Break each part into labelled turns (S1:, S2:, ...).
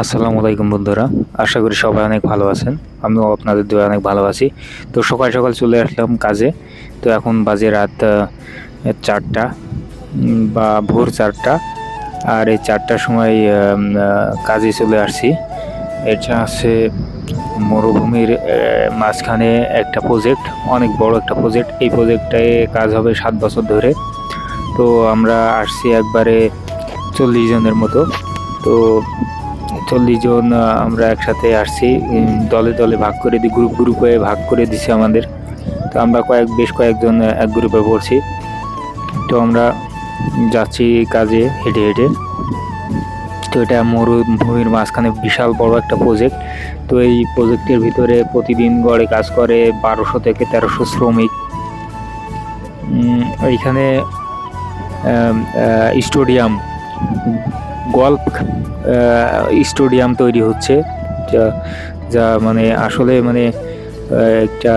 S1: আসসালামু আলাইকুম বন্ধুরা, আশা করি সবাই অনেক ভালো আছেন। আমিও আপনাদের দোয়ায় অনেক ভালো আছি। তো সকাল সকাল চলে আসলাম কাজে। তো এখন বাজে রাত 4টা বা ভোর 4টা। আর এই 4টার সময় কাজে চলে আসছি। এটা আছে মরুভূমির মাঝখানে একটা প্রজেক্ট, অনেক বড় একটা প্রজেক্ট। এই প্রজেক্টটায় কাজ হবে 7 বছর ধরে। তো আমরা আসছি একবারে 40 জনের মতো। তো 40 জন আমরা একসাথে আসছি। দলে দলে ভাগ করে গ্রুপ হয়ে ভাগ করে দিছে আমাদের। তো আমরা বেশ কয়েকজন এক গ্রুপে পড়ছি। তো আমরা যাচ্ছি কাজে হেঁটে হেঁটে। তো এটা মরুভূমির মাঝখানে বিশাল বড় একটা প্রজেক্ট। তো এই প্রজেক্টের ভিতরে প্রতিদিন গড়ে কাজ করে 1200 থেকে 1300 শ্রমিক। এইখানে স্টেডিয়াম, গল্ফ স্টেডিয়াম তৈরি হচ্ছে, যা যা মানে আসলে মানে একটা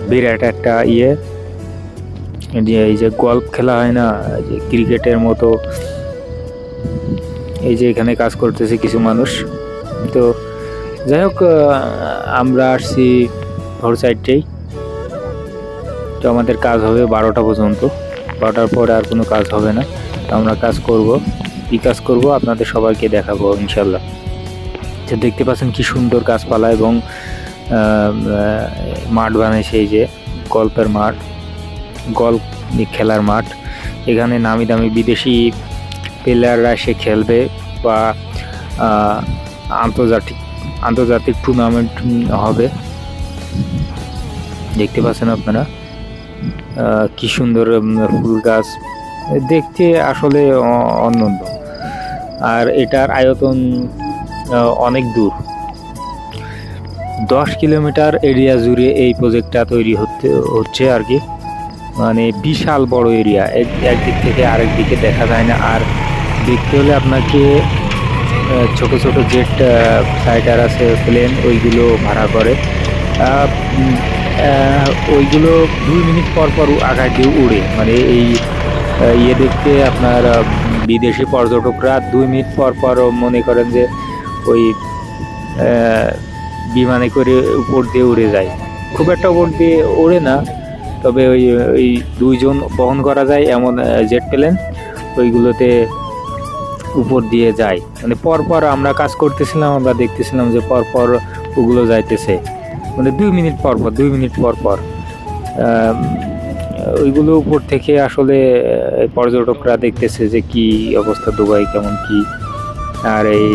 S1: বিরাট একটা এই যে গল্ফ খেলা হয় না, যে ক্রিকেটের মতো। এই যে এখানে কাজ করতেছে কিছু মানুষ। তো যাই হোক, আমরা আসছি ভোর 4টায়। তো আমাদের কাজ হবে 12টা পর্যন্ত। 12টার পরে আর কোনো কাজ হবে না। আমরা কাজ করব, কি কাজ করব আপনাদের সবাইকে দেখাবো ইনশাল্লাহ। তো দেখতে পাচ্ছেন কি সুন্দর গাছপালা এবং মাঠ বানাইছে, এই যে গল্ফের মাঠ, গল্ফ খেলার মাঠ। এখানে নামি দামি বিদেশি প্লেয়াররা এসে খেলবে বা আন্তর্জাতিক টুর্নামেন্ট হবে। দেখতে পাচ্ছেন আপনারা কি সুন্দর ফুল গাছ, দেখতে আসলে অনন্য। আর এটার আয়তন অনেক দূর, 10 কিলোমিটার এরিয়া জুড়ে এই প্রজেক্টটা তৈরি হচ্ছে আর কি। মানে বিশাল বড় এরিয়া, একদিক থেকে আরেক দিকে দেখা যায় না। আর দেখতে হলে আপনাকে ছোট ছোট জেট ফাইটার আছে, প্লেন, ওইগুলো ভাড়া করে। ওইগুলো 2 মিনিট পর পর আকাশ দিয়ে উড়ে। মানে এই দেখতে আপনার বিদেশি পর্যটকরা 2 মিনিট পর পর মনে করেন যে ওই বিমানে করে উপর দিয়ে উড়ে যায়। খুব একটা উপর দিয়ে ওড়ে না, তবে ওই 2 জন বহন করা যায় এমন জেট প্লেন ওইগুলোতে উপর দিয়ে যায়। মানে পরপর আমরা কাজ করতেছিলাম, আমরা দেখতেছিলাম যে পরপর ওগুলো যাইতেছে, মানে 2 মিনিট পর পর ওইগুলো উপর থেকে আসলে পর্যটকরা দেখতেছে যে কি অবস্থা, দুবাই কেমন কি, আর এই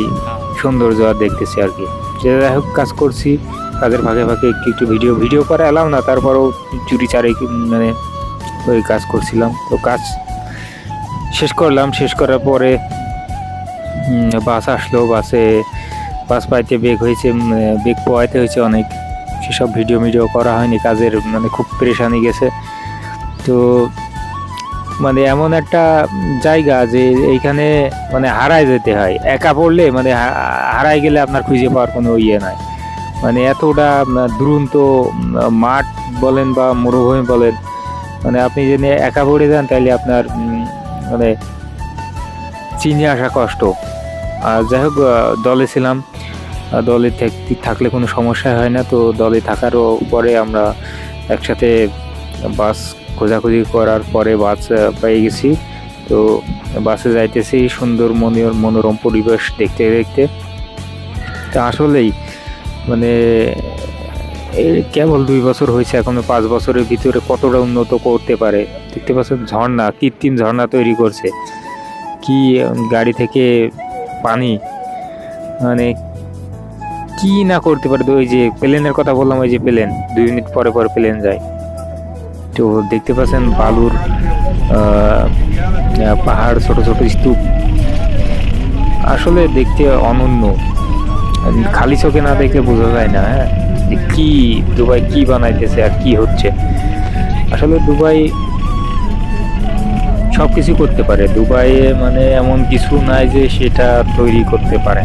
S1: সৌন্দর্য দেখতেছে আর কি। যাই হোক, কাজ করছি, কাজের ফাঁকে ফাঁকে একটু ভিডিও করে এলাম না, তারপরেও চুরি চারে মানে ওই কাজ করছিলাম। তো কাজ শেষ করলাম, শেষ করার পরে বাস আসলো। বাস পাইতে বেগ পোয়াইতে হয়েছে অনেক। সেসব ভিডিও করা হয়নি, কাজের মানে খুব পেরেশানি গেছে। তো মানে এমন একটা জায়গা যে এইখানে মানে হারায় যেতে হয়, একা পড়লে মানে হারাই গেলে আপনার খুঁজে পাওয়ার কোনো নাই। মানে এতটা দুরন্ত মাঠ বলেন বা মরুভূমি বলেন, মানে আপনি যদি একা পড়ে যান তাহলে আপনার মানে চিনে আসা কষ্ট। আর যাই হোক, দলে ছিলাম, দলে থাকলে কোনো সমস্যা হয় না। তো দলে থাকারও পরে আমরা একসাথে বাস খোঁজাখুঁজি করার পরে বাস পেয়ে গেছি। তো বাসে যাইতেছি, সুন্দর মনোরম পরিবেশ দেখতে দেখতে। তা আসলেই মানে কেবল 2 বছর হয়েছে, এখনো 5 বছরের ভিতরে কতটা উন্নত করতে পারে। দেখতে পাচ্ছেন ঝর্ণা, কৃত্রিম ঝর্ণা তৈরি করছে, কি গাড়ি থেকে পানি, মানে কি না করতে পারে। ওই যে প্লেনের কথা বললাম, ওই যে প্লেন 2 মিনিট পরে পরে প্লেন যায়। তো দেখতে পাচ্ছেন বালুর পাহাড়, ছোট ছোট স্তূপ, আসলে দেখতে অনন্য। খালি চোখে না দেখলে বোঝা যায় না কি দুবাই কি বানাইতেছে আর কি হচ্ছে। আসলে দুবাই সবকিছু করতে পারে। দুবাইয়ে মানে এমন কিছু নাই যে সেটা তৈরি করতে পারে।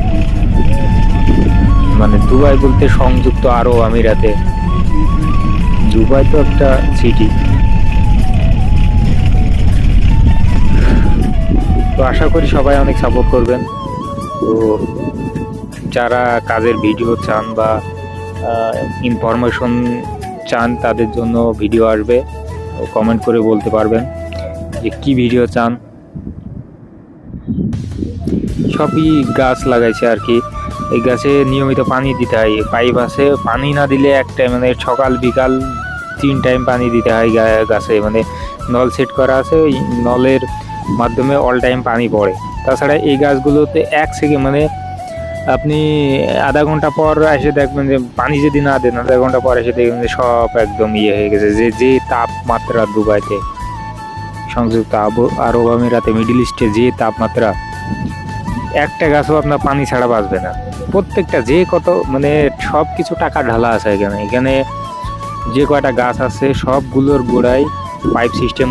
S1: মানে দুবাই বলতে সংযুক্ত আরব আমিরাতে, দুবাই তো একটা সিটি। তো আশা করি সবাই অনেক সাপোর্ট করবেন। তো যারা কাজের ভিডিও চান বা ইনফরমেশন চান তাদের জন্য ভিডিও আসবে, কমেন্ট করে বলতে পারবেন যে কি ভিডিও চান। সবই গাছ লাগাইছে আর কি। এই গাছে নিয়মিত পানি দিতে হয়, পাইপ আছে, পানি না দিলে এক টাইম মানে সকাল বিকাল 3 টাইম পানি দিতে হয় গাছে, মানে নল সেট করা আছে, ওই নলের মাধ্যমে অল টাইম পানি পড়ে। তাছাড়া এই গাছগুলোতে 1 সেকেন্ড মানে আপনি আধা ঘন্টা পর এসে দেখবেন যে পানি যদি না দেন, আধা ঘন্টা পর এসে দেখবেন যে সব একদম হয়ে গেছে। যে তাপমাত্রা দুবাইতে, সংযুক্ত আরব আমিরাতে, মিডল ইস্টে যে তাপমাত্রা, একটা গাছও আপনার পানি ছাড়া বাঁচবে না। প্রত্যেকটা যে কত মানে সব কিছু টাকা ঢালা আছে এখানে যে কয়টা গাছ আছে সবগুলোর গোড়ায় পাইপ সিস্টেম